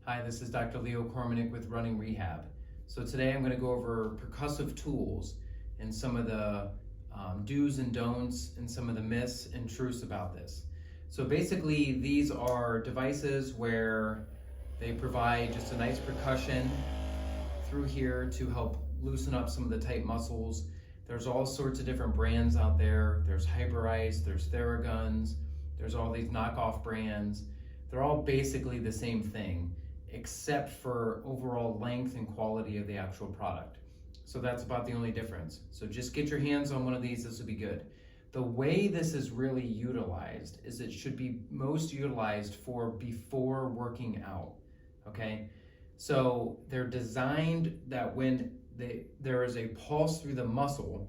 Hi, this is Dr. Leo Kormanik with Running Rehab. So today I'm going to go over percussive tools and some of the do's and don'ts and some of the myths and truths about this. So basically these are devices where they provide just a nice percussion through here to help loosen up some of the tight muscles. There's all sorts of different brands out there. There's Hyperice, there's Theraguns, there's all these knockoff brands. They're all basically the same thing, except for overall length and quality of the actual product. So that's about the only difference. So just get your hands on one of these, this will be good. The way this is really utilized is it should be most utilized for before working out, okay? So they're designed that when there is a pulse through the muscle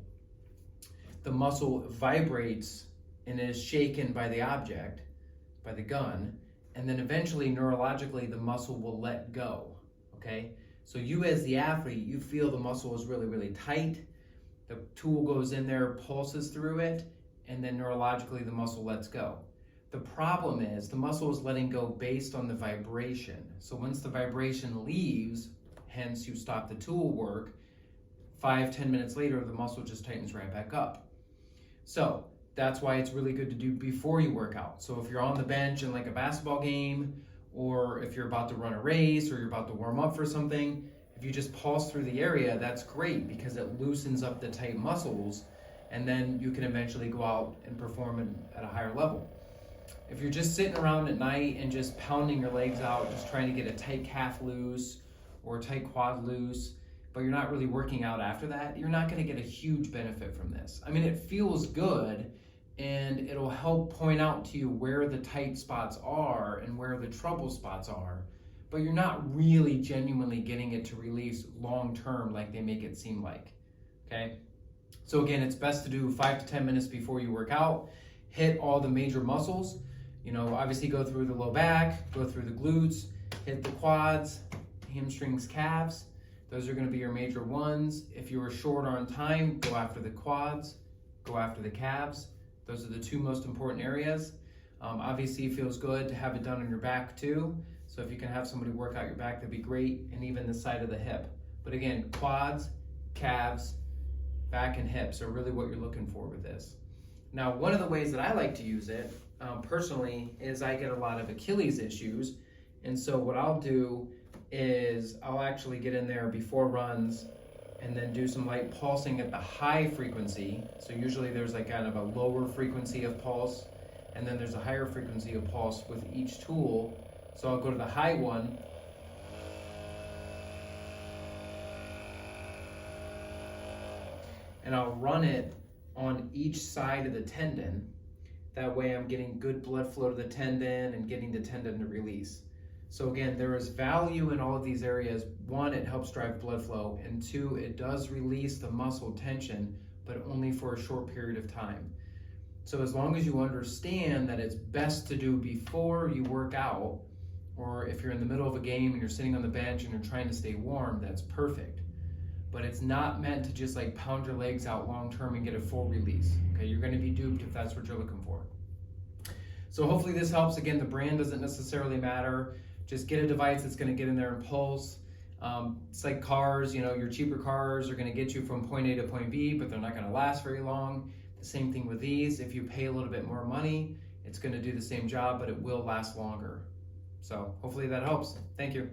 vibrates and is shaken by the object, by the gun, and then eventually neurologically the muscle will let go, okay? So you as the athlete, you feel the muscle is really, really tight, the tool goes in there, pulses through it, and then neurologically the muscle lets go. The problem is the muscle is letting go based on the vibration. So once the vibration leaves, hence you stop the tool work, 5-10 minutes later, the muscle just tightens right back up. So that's why it's really good to do before you work out. So if you're on the bench in like a basketball game, or if you're about to run a race, or you're about to warm up for something, if you just pulse through the area, that's great because it loosens up the tight muscles, and then you can eventually go out and perform at a higher level. If you're just sitting around at night and just pounding your legs out, just trying to get a tight calf loose or a tight quad loose, but you're not really working out after that, you're not going to get a huge benefit from this. I mean, it feels good and it'll help point out to you where the tight spots are and where the trouble spots are, but you're not really genuinely getting it to release long term like they make it seem like, okay? So again, it's best to do 5 to 10 minutes before you work out, hit all the major muscles, obviously go through the low back, go through the glutes, hit the quads, hamstrings, calves. Those are going to be your major ones. If you were short on time, go after the quads, go after the calves. Those are the two most important areas. Obviously, it feels good to have it done on your back too. So if you can have somebody work out your back, that'd be great, and even the side of the hip. But again, quads, calves, back and hips are really what you're looking for with this. Now, one of the ways that I like to use it personally is I get a lot of Achilles issues. And so what I'll do is I'll actually get in there before runs and then do some light pulsing at the high frequency. So usually there's like kind of a lower frequency of pulse, and then there's a higher frequency of pulse with each tool. So I'll go to the high one, and I'll run it on each side of the tendon. That way I'm getting good blood flow to the tendon and getting the tendon to release. So again, there is value in all of these areas. One, it helps drive blood flow, and two, it does release the muscle tension, but only for a short period of time. So as long as you understand that it's best to do before you work out, or if you're in the middle of a game and you're sitting on the bench and you're trying to stay warm, that's perfect. But it's not meant to just like pound your legs out long term and get a full release. Okay, you're going to be duped if that's what you're looking for. So hopefully this helps. Again, the brand doesn't necessarily matter. Just get a device that's going to get in there and pulse. It's like cars, your cheaper cars are going to get you from point A to point B, but they're not going to last very long. The same thing with these. If you pay a little bit more money, it's going to do the same job, but it will last longer. So hopefully that helps. Thank you.